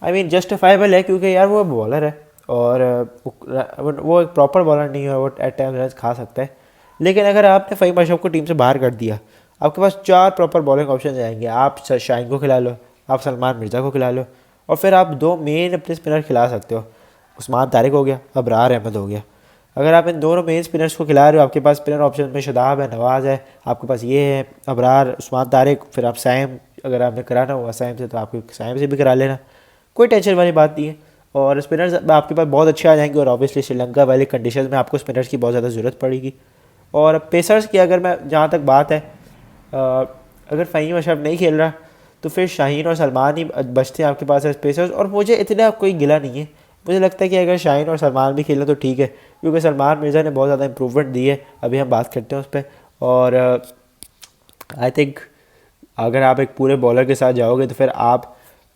आई मीन जस्टिफाइबल है, क्योंकि यार वो बॉलर है, और वो एक प्रॉपर बॉलर नहीं है, वो एट टाइम रन खा सकता है। लेकिन अगर आपने फ़हीम अशरफ को टीम से बाहर कर दिया, आपके पास 4 प्रॉपर बॉलिंग ऑप्शन आएंगे। आप शाहीन को खिला लो, आप सलमान मिर्ज़ा को खिला लो, और फिर आप 2 मेन अपने स्पिनर खिला सकते हो, उस्मान तारिक हो गया, अबरार अहमद हो गया। अगर आप इन दोनों मेन स्पिनर्स को खिला रहे हो, आपके पास स्पिनर ऑप्शन में शादाब है, नवाज़ है, आपके पास ये है अबरार, उस्मान तारिक, फिर आप साइम, अगर आपने कराना हुआ साइम से तो आप साइम से भी करा लेना, कोई टेंशन वाली बात नहीं है। और स्पिनर्स आपके पास बहुत अच्छे आ जाएंगे। और ऑब्वियसली श्रीलंका वाली कंडीशन में आपको स्पिनर्स की बहुत ज़्यादा ज़रूरत पड़ेगी। और पेसर्स की अगर मैं जहाँ तक बात है, अगर फ़हीम अशरफ नहीं खेल रहा तो फिर शाहीन और सलमान ही बचते हैं आपके पास एज पेसर्स। और मुझे इतना कोई गिला नहीं है, मुझे लगता है कि अगर शाहीन और सलमान भी खेलें तो ठीक है, क्योंकि सलमान मिर्ज़ा ने बहुत ज़्यादा इंप्रूवमेंट दी है, अभी हम बात करते हैं उस पर। और आई थिंक अगर आप एक पूरे बॉलर के साथ जाओगे तो फिर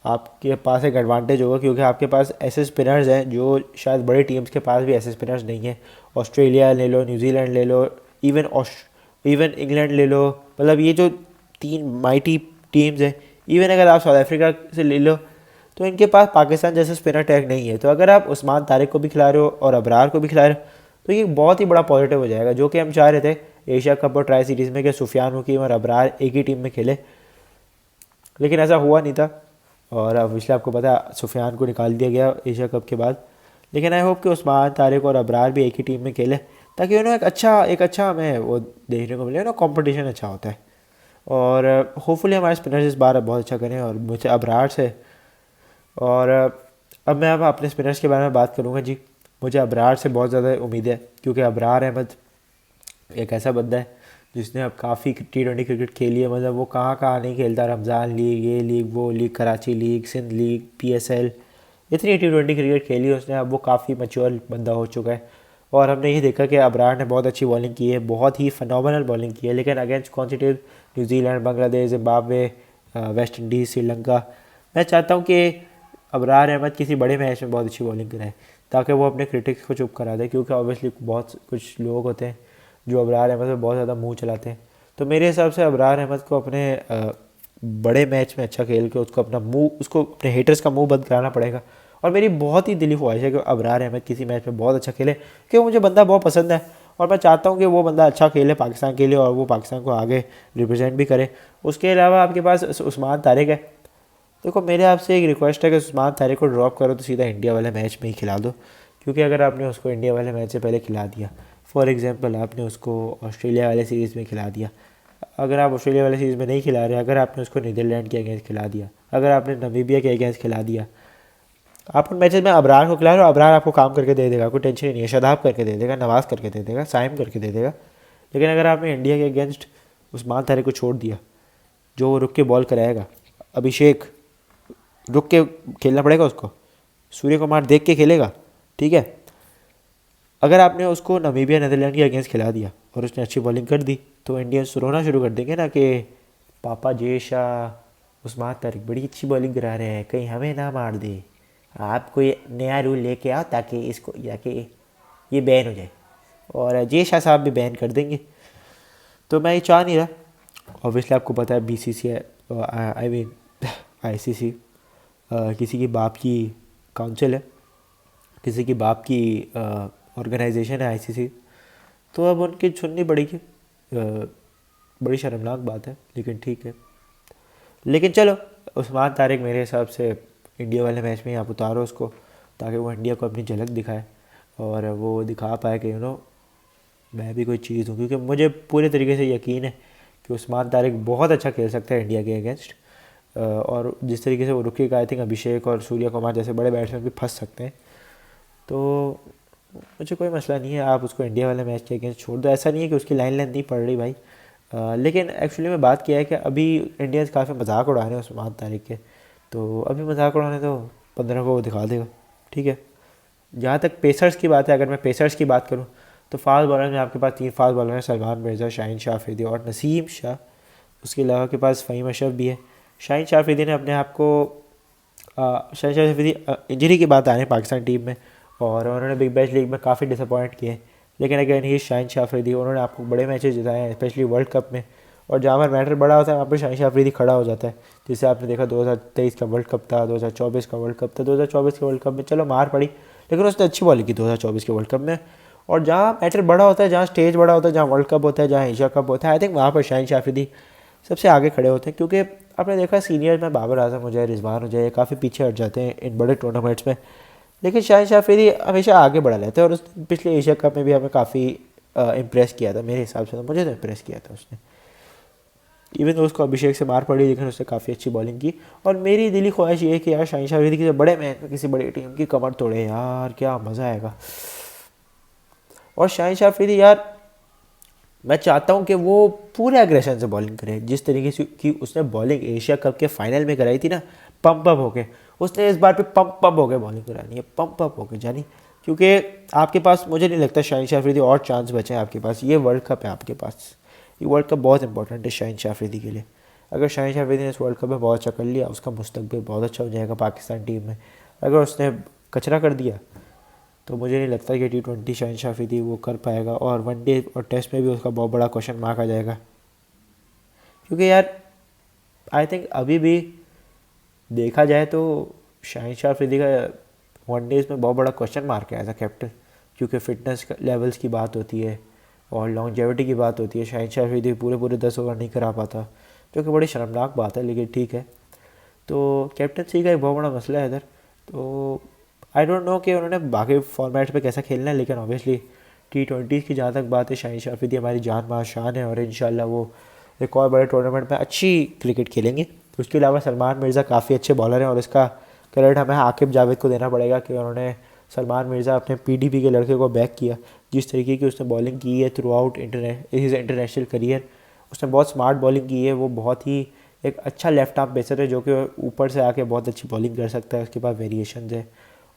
आपके पास एक एडवांटेज होगा, क्योंकि आपके पास ऐसे स्पिनर्स हैं जो शायद बड़ी टीम्स के पास भी ऐसे स्पिनर्स नहीं हैं। ऑस्ट्रेलिया ले लो, न्यूजीलैंड ले लो, इवन इंग्लैंड ले लो, मतलब ये जो 3 माइटी टीम्स हैं, इवन अगर आप साउथ अफ्रीका से ले लो तो इनके पास पाकिस्तान जैसे स्पिनर टैग नहीं है। तो अगर आप उस्मान तारिक को भी खिला रहे हो और अबरार को भी खिला रहे हो तो ये बहुत ही बड़ा पॉजिटिव हो जाएगा, जो कि हम चाह रहे थे एशिया कप और ट्राई सीरीज़ में कि सुफियान मुकीम और अबरार एक ही टीम में खेले, लेकिन ऐसा हुआ नहीं था। और अब इसलिए आपको पता है सुफियान को निकाल दिया गया एशिया कप के बाद। लेकिन आई होप कि उस्मान तारिक और अबरार भी एक ही टीम में खेले, ताकि उन्हें एक अच्छा हमें वो देखने को मिले ना, कंपटीशन अच्छा होता है। और होपफुली हमारे स्पिनर्स इस बार बहुत अच्छा करें और मुझे अबरार से। और अब मैं अपने स्पिनर्स के बारे में बात करूँगा जी। मुझे अबरार से बहुत ज़्यादा उम्मीद है, क्योंकि अबरार अहमद एक ऐसा बंदा है जिसने अब काफ़ी T20 क्रिकेट खेली है। मतलब वो कहाँ नहीं खेलता, रमज़ान लीग, ये लीग, वो league, Karachi league, Sindh league, PSL, इतनी T20 क्रिकेट खेली है उसने। अब वो काफ़ी मैच्योर बंदा हो चुका है। और हमने ये देखा कि अबरार ने बहुत अच्छी बॉलिंग की है, बहुत ही फनोमिनल बॉलिंग की है, लेकिन अगेंस्ट कौन सी team? New Zealand, Bangladesh, Zimbabwe, West Indies, Sri Lanka. मैं चाहता हूँ कि अबरार अहमद किसी बड़े मैच में बहुत अच्छी बॉलिंग कराए, ताकि वो अपने क्रिटिक्स को चुप करा दे, क्योंकि ऑब्वियसली बहुत कुछ लोग होते हैं जो अबरार अहमद में बहुत ज़्यादा मुंह चलाते हैं। तो मेरे हिसाब से अबरार अहमद को अपने बड़े मैच में अच्छा खेल के उसको अपने हेटर्स का मुंह बंद कराना पड़ेगा। और मेरी बहुत ही दिली ख्वाहिश है कि अबरार अहमद किसी मैच में बहुत अच्छा खेले, क्योंकि मुझे बंदा बहुत पसंद है और मैं चाहता हूँ कि वो बंदा अच्छा खेले पाकिस्तान के लिए और वो पाकिस्तान को आगे रिप्रेजेंट भी करे। उसके अलावा आपके पास उस्मान तारिक है। देखो मेरे आपसे एक रिक्वेस्ट है कि उस्मान तारिक को ड्रॉप करो तो सीधा इंडिया वाले मैच में ही खिला दो, क्योंकि अगर आपने उसको इंडिया वाले मैच से पहले खिला दिया, फॉर एग्जांपल आपने उसको ऑस्ट्रेलिया वाले सीरीज़ में खिला दिया, अगर आप ऑस्ट्रेलिया वाले सीरीज़ में नहीं खिला रहे, अगर आपने उसको नीदरलैंड के अगेंस्ट खिला दिया, अगर आपने नमीबिया के अगेंस्ट खिला दिया, आप उन मैचेस में अबरार को खिला रहे हो, अबरार आपको काम करके दे देगा, कोई टेंशन ही नहीं है, शादाब करके दे देगा, नवाज़ करके दे देगा, साइम करके दे देगा। लेकिन अगर आपने इंडिया के अगेंस्ट उस्मान तारिक को छोड़ दिया, जो रुक के बॉल कराएगा, अभिषेक रुक के खेलना पड़ेगा उसको, सूर्य कुमार देख के खेलेगा, ठीक है। अगर आपने उसको नमीबिया नीदरलैंड के अगेंस्ट खिला दिया और उसने अच्छी बॉलिंग कर दी, तो इंडियंस रोना शुरू कर देंगे ना कि पापा जय शाह, उस्मान तारिक बड़ी अच्छी बॉलिंग करा रहे हैं, कहीं हमें ना मार दे, आप कोई नया रूल लेके आओ ताकि इसको जाके ये बैन हो जाए। और जय शाह साहब भी बैन कर देंगे। तो मैं ये चाह नहीं रहा। ऑब्वियसली आपको पता है BCCI, आई मीन ICC किसी की बाप की काउंसिल है, किसी की बाप की ऑर्गेनाइजेशन है ICC, तो अब उनकी सुननी पड़ेगी। बड़ी शर्मनाक बात है, लेकिन ठीक है। लेकिन चलो उस्मान तारिक मेरे हिसाब से इंडिया वाले मैच में आप उतारो उसको, ताकि वो इंडिया को अपनी झलक दिखाए और वो दिखा पाए कि मैं भी कोई चीज़ हूँ। क्योंकि मुझे पूरे तरीके से यकीन है कि उस्मान तारिक बहुत अच्छा खेल सकता है इंडिया के अगेंस्ट। और जिस तरीके से वो रुकेगा, आई थिंक अभिषेक और सूर्य कुमार जैसे बड़े बैट्समैन भी फंस सकते हैं। तो मुझे कोई मसला नहीं है, आप उसको इंडिया वाले मैच के अगेंस्ट छोड़ दो। ऐसा नहीं है कि उसकी लाइन लेंथ नहीं पड़ रही भाई, लेकिन एक्चुअली में बात किया है कि अभी इंडियंस काफ़ी मजाक उड़ा रहे हैं उस्मान तारिक के, तो अभी मजाक उड़ाने तो 15 को वो दिखा देगा, ठीक है। जहाँ तक पेसर्स की बात है, अगर मैं पेसर्स की बात करूँ तो फास्ट बॉलर में आपके पास 3 फास्ट बॉलर हैं, सलमान मिर्ज़ा, शाहीन शाह अफरीदी और नसीम शाह। उसके अलावा के पास फ़हीम अशरफ भी है। शाहीन शाह अफरीदी ने अपने आप को शाहीन शाह अफरीदी इंजरी की बात आ रही है पाकिस्तान टीम में, और उन्होंने बिग बैश लीग में काफ़ी डिसअपॉइंट किए। लेकिन अगेन ही शाहीन शाह अफरीदी, उन्होंने आपको बड़े मैचेस जिताए हैं, स्पेशली वर्ल्ड कप में, और जहाँ पर मैटर बड़ा होता है वहाँ पर शाहीन शाह अफरीदी खड़ा हो जाता है। जिससे आपने देखा 2023 का वर्ल्ड कप था, 2024 का वर्ल्ड कप था। 2024 के वर्ल्ड कप में चलो मार पड़ी, लेकिन उसने अच्छी बॉलिंग की 2024 के वर्ल्ड कप में। और जहाँ मैटर बड़ा होता है, जहाँ स्टेज बड़ा होता है, जहाँ वर्ल्ड कप होता है, जहाँ एशिया कप होता है, आई थिंक वहाँ पर शाहीन शाह अफरीदी सबसे आगे खड़े होते हैं। क्योंकि आपने देखा सीनियर में बाबर आजम हो जाए, रिजवान हो जाए, काफ़ी पीछे हट जाते हैं इन बड़े टूर्नामेंट्स में। लेकिन शाहिद अफरीदी हमेशा आगे बढ़ा रहता है और उसने पिछले एशिया कप में भी हमें काफ़ी इम्प्रेस किया था मेरे हिसाब से, तो मुझे तो इम्प्रेस किया था उसने। इवन तो उसको अभिषेक से मार पड़ी लेकिन उसने काफ़ी अच्छी बॉलिंग की। और मेरी दिली ख्वाहिश ये है कि यार शाहिद अफरीदी किसी बड़े मैच में किसी बड़ी टीम की कमर तोड़े यार, क्या मज़ा आएगा। और शाहिद अफरीदी यार मैं चाहता हूँ कि वो पूरे एग्रेशन से बॉलिंग करे, जिस तरीके से कि उसने बॉलिंग एशिया कप के फाइनल में कराई थी ना, पंप अप होके, उसने इस बार पे पंप अप होके बॉलिंग करानी है, पंप अप होके जानी। क्योंकि आपके पास मुझे नहीं लगता शाहिद अफरीदी और चांस बचे हैं आपके पास, ये वर्ल्ड कप है आपके पास, ये वर्ल्ड कप बहुत इंपॉर्टेंट है शाहिद अफरीदी के लिए। अगर शाहिद अफरीदी ने इस वर्ल्ड कप में बहुत अच्छा कर लिया, उसका मुस्तकबिल बहुत अच्छा हो जाएगा पाकिस्तान टीम में। अगर उसने कचरा कर दिया तो मुझे नहीं लगता कि T20 शाहिद अफरीदी वो कर पाएगा, और वनडे और टेस्ट में भी उसका बहुत बड़ा क्वेश्चन मार्क आ जाएगा। क्योंकि यार आई थिंक अभी भी देखा जाए तो शाहिद अफरीदी का वनडेज़ में बहुत बड़ा क्वेश्चन मार्क है एज अ कैप्टन, क्योंकि फ़िटनेस लेवल्स की बात होती है और लॉन्जेविटी की बात होती है। शाहिद अफरीदी पूरे पूरे 10 ओवर नहीं करा पाता, जो कि बड़ी शर्मनाक बात है, लेकिन ठीक है। तो कैप्टनसी का एक बहुत बड़ा मसला है इधर। तो आई डोंट नो कि उन्होंने बाकी फॉर्मेट पे कैसा खेलना है, लेकिन ऑब्वियसली T20 की जहाँ तक बात है, शाहिद अफरीदी हमारी जान मां शान है और इंशाल्लाह वो एक और बड़े टूर्नामेंट में अच्छी क्रिकेट खेलेंगे। उसके अलावा सलमान मिर्ज़ा काफ़ी अच्छे बॉलर हैं और इसका क्रेडिट हमें आकिब जावेद को देना पड़ेगा कि उन्होंने सलमान मिर्ज़ा अपने PDP के लड़के को बैक किया। जिस तरीके की उसने बॉलिंग की है थ्रू आउट इंटरनेशनल करियर, उसने बहुत स्मार्ट बॉलिंग की है। वो बहुत ही एक अच्छा लेफ्ट आर्म पेसर है जो कि ऊपर से आके बहुत अच्छी बॉलिंग कर सकता है, उसके पास वेरिएशन है,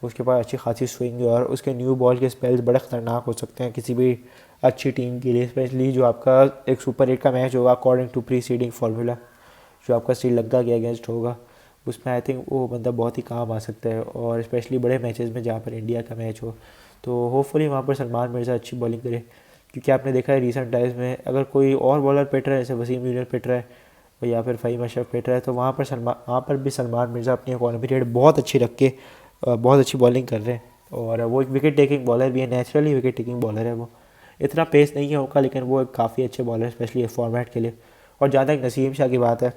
उसके पास अच्छी खासी स्विंग है और उसके न्यू बॉल के स्पेल्स बड़े ख़तरनाक हो सकते हैं किसी भी अच्छी टीम के लिए, स्पेशली जो आपका एक सुपर 8 का मैच होगा अकॉर्डिंग टू प्रीसीडिंग फार्मूला, जो आपका श्रीलंका के अगेंस्ट होगा, उसमें आई थिंक वो बंदा बहुत ही काम आ सकता है। और स्पेशली बड़े मैचेस में जहाँ पर इंडिया का मैच हो, तो होपफुली वहाँ पर सलमान मिर्ज़ा अच्छी बॉलिंग करे। क्योंकि आपने देखा है रिसेंट टाइम्स में अगर कोई और बॉलर पिट रहा है, जैसे वसीम जूनियर पिट रहा है या फिर फ़हीम अशरफ पिट रहा है, तो वहाँ पर भी सलमान मिर्ज़ा अपनी इकॉनमी रेट बहुत अच्छी रख के बहुत अच्छी बॉलिंग कर रहे हैं। और वो एक विकेट टेकिंग बॉलर भी है, नेचुरली विकेट टेकिंग बॉलर है। वो इतना पेस नहीं है उनका, लेकिन वो एक काफ़ी अच्छे बॉलर है स्पेशली इस फॉर्मेट के लिए। और जहाँ तक नसीम शाह की बात है,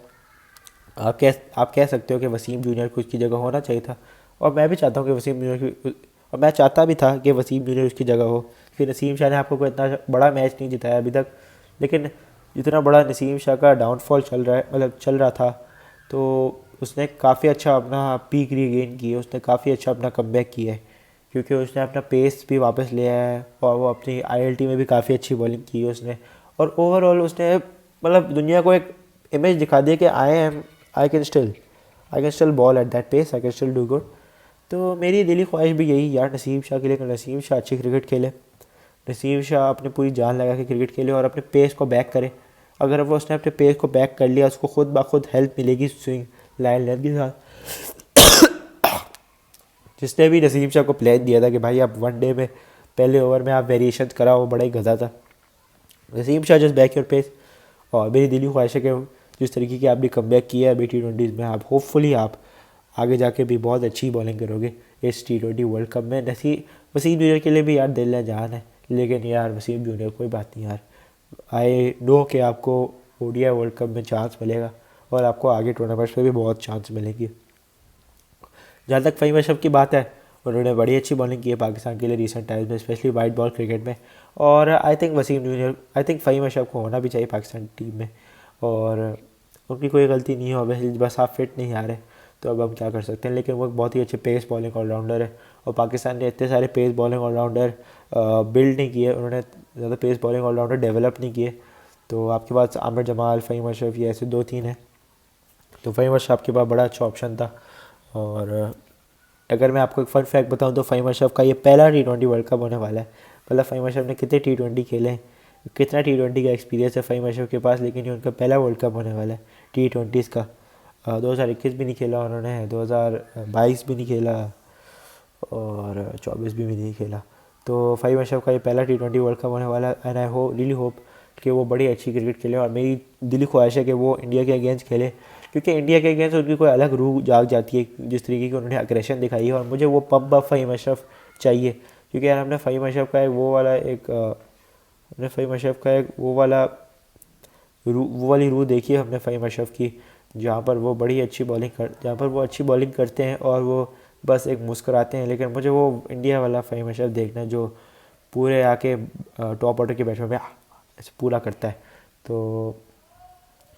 आप कह सकते हो कि वसीम जूनियर को उसकी जगह होना चाहिए था, और मैं भी चाहता हूँ कि वसीम जूनियर की, और मैं चाहता भी था कि वसीम जूनियर उसकी जगह हो। फिर नसीम शाह ने आपको कोई इतना बड़ा मैच नहीं जिताया अभी तक, लेकिन जितना बड़ा नसीम शाह का डाउनफॉल चल रहा है, मतलब चल रहा था, तो उसने काफ़ी अच्छा अपना पीक रीगेन की है, उसने काफ़ी अच्छा अपना कमबैक किया है, क्योंकि उसने अपना पेस भी वापस लिया है और वो अपनी ILT में भी काफ़ी अच्छी बॉलिंग की है उसने। और ओवरऑल उसने मतलब दुनिया को एक इमेज दिखा दिया कि I can still ball at that pace, I can still do good. तो मेरी दिली ख्वाहिश भी यही यार नसीम शाह के लिए कि नसीम शाह अच्छी क्रिकेट खेले, नसीम शाह अपनी पूरी जान लगा के क्रिकेट खेले और अपने पेस को बैक करे। अगर वो उसने अपने पेस को बैक कर लिया, उसको खुद ब खुद हेल्प मिलेगी स्विंग लाइन लेंथ के साथ। जिसने भी नसीम शाह को प्लान दिया था कि भाई आप वनडे में पहले ओवर में आप वेरिएशन कराओ, वो बड़ा ही गधा था। Naseem Shah just back your pace. और मेरी दिली ख्वाहिश है कि जिस तरीके की आपने कम बैक किया है अभी T20 में, आप होपफुली आप आगे जाके भी बहुत अच्छी बॉलिंग करोगे इस T20 वर्ल्ड कप में। वसीम जूनियर के लिए भी यार दिल है जान है, लेकिन यार वसीम जूनियर कोई बात नहीं यार, आई नो कि आपको ODI वर्ल्ड कप में चांस मिलेगा और आपको आगे टूर्नामेंट्स में भी बहुत चांस मिलेंगे। जहाँ तक फ़हीम अशरफ की बात है, उन्होंने बड़ी अच्छी बॉलिंग की है पाकिस्तान के लिए रिसेंट टाइम्स में, स्पेशली वाइट बॉल क्रिकेट में। और आई थिंक फ़हीम अशरफ को होना भी चाहिए पाकिस्तान टीम में, और उनकी कोई गलती नहीं है ऑब्वियसली, बस आप फिट नहीं आ रहे तो अब हम क्या कर सकते हैं। लेकिन वो एक बहुत ही अच्छे पेस बॉलिंग ऑलराउंडर है और पाकिस्तान ने इतने सारे पेस बॉलिंग ऑलराउंडर बिल्ड नहीं किए, उन्होंने ज़्यादा पेस बॉलिंग ऑलराउंडर डेवलप नहीं किए। तो आपके पास आमिर जमाल, फ़हीम अशरफ, ये ऐसे 2-3 हैं, तो फ़हीम अशरफ के पास बड़ा अच्छा ऑप्शन था। और अगर मैं आपको एक फ़न फैक्ट बताऊं तो फ़हीम अशरफ का ये पहला T20 वर्ल्ड कप होने वाला है। मतलब फ़हीम अशरफ ने कितने T20 खेले हैं, कितना T20 का एक्सपीरियंस है फ़हीम अशरफ के पास, लेकिन ये उनका पहला वर्ल्ड कप होने वाला है T20 का। 2021 भी नहीं खेला उन्होंने, 2022 भी नहीं खेला और 24 भी नहीं खेला। तो फ़हीम अशरफ का ये पहला T20 वर्ल्ड कप होने वाला है एंड आई रियली होप कि वो बड़ी अच्छी क्रिकेट खेले। और मेरी दिली ख्वाहिश है कि वो इंडिया के अगेंस्ट खेले, क्योंकि इंडिया के अगेंस्ट उनकी कोई अलग रूह जाग जाती है जिस तरीके की उन्होंने अग्रेशन दिखाई है। और मुझे वो पब फ़हीम अशरफ चाहिए, क्योंकि यार हमने फ़हीम अशरफ का एक वो वाली रूह देखी है हमने फ़हीम अशरफ की, जहाँ पर वो अच्छी बॉलिंग करते हैं और वो बस एक मुस्कुराते हैं। लेकिन मुझे वो इंडिया वाला फ़हीम अशरफ देखना है जो पूरे आके टॉप ऑर्डर के बैट्समैन पे ऐसे पूरा करता है। तो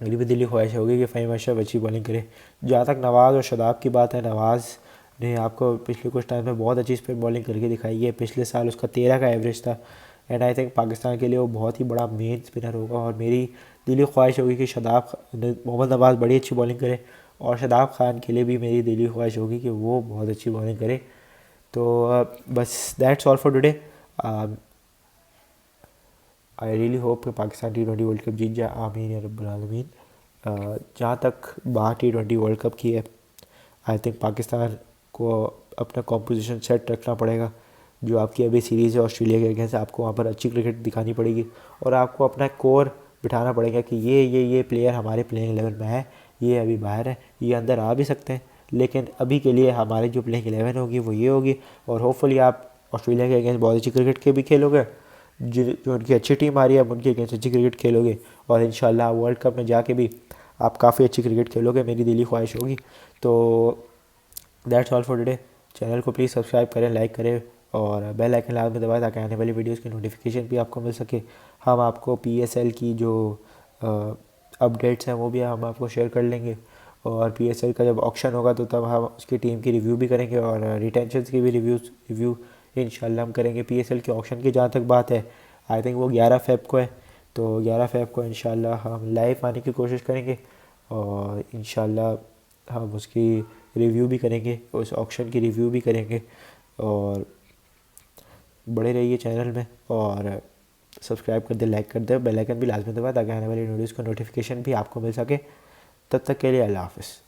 मेरी भी दिली ख्वाहिश होगी कि फ़हीम अशरफ अच्छी बॉलिंग करे। जहाँ तक नवाज़ और शादाब की बात है, नवाज़ ने आपको पिछले कुछ टाइम में बहुत अच्छी स्पिन बॉलिंग करके दिखाई है। पिछले साल उसका 13 का एवरेज था एंड आई थिंक पाकिस्तान के लिए वो बहुत ही बड़ा मेन स्पिनर होगा। और मेरी दिली ख्वाहिश होगी कि मोहम्मद नवाज़ बड़ी अच्छी बॉलिंग करे और शादाब खान के लिए भी मेरी दिली ख्वाहिश होगी कि वो बहुत अच्छी बॉलिंग करे। तो बस that's all for today. I really hope कि पाकिस्तान T20 वर्ल्ड कप जीत जाए, आमीन या रब्बुल आलमीन। जहाँ तक बात T20 वर्ल्ड कप की है, आई थिंक पाकिस्तान को अपना कॉम्पोजिशन सेट रखना पड़ेगा। जो आपकी अभी सीरीज़ है ऑस्ट्रेलिया के अगेंस्ट, आपको वहाँ पर अच्छी क्रिकेट दिखानी पड़ेगी और आपको अपना कोर बिठाना पड़ेगा कि ये प्लेयर हमारे प्लेइंग 11 में है, ये अभी बाहर है, ये अंदर आ भी सकते हैं, लेकिन अभी के लिए हमारी जो प्लेइंग 11 होगी वो ये होगी। और होपफुली आप ऑस्ट्रेलिया के अगेंस्ट बहुत अच्छी क्रिकेट के भी खेलोगे, जो उनकी अच्छी टीम आ रही है आप उनके अगेंस्ट अच्छी क्रिकेट खेलोगे और इंशाल्लाह वर्ल्ड कप में जाके भी आप काफ़ी अच्छी क्रिकेट खेलोगे, मेरी दिली ख्वाहिश होगी। तो that's all for today. Channel को प्लीज़ सब्सक्राइब करें, लाइक करें और बेल आइकन लाजमी दबाएं ताकि आने वाली वीडियोस की नोटिफिकेशन भी आपको मिल सके। हम आपको PSL की जो अपडेट्स हैं वो भी हम आपको शेयर कर लेंगे और PSL का जब ऑक्शन होगा तो तब हम उसकी टीम की रिव्यू भी करेंगे और रिटेंशंस की भी रिव्यू इंशाल्लाह हम करेंगे। PSL के ऑक्शन की जहाँ तक बात है, आई थिंक वो 11 फ़ेब को है, तो 11 फ़ेब को इंशाल्लाह हम लाइव आने की कोशिश करेंगे और इंशाल्लाह हम उसकी रिव्यू भी करेंगे, उस ऑक्शन की रिव्यू भी करेंगे। और बड़े रहिए चैनल में और सब्सक्राइब कर दे, लाइक कर दे, बेल आइकन भी लाजमी दबाएं ताकि आने वाली वीडियोज़ का नोटिफिकेशन भी आपको मिल सके। तब तक के लिए अल्लाह हाफ़िज़।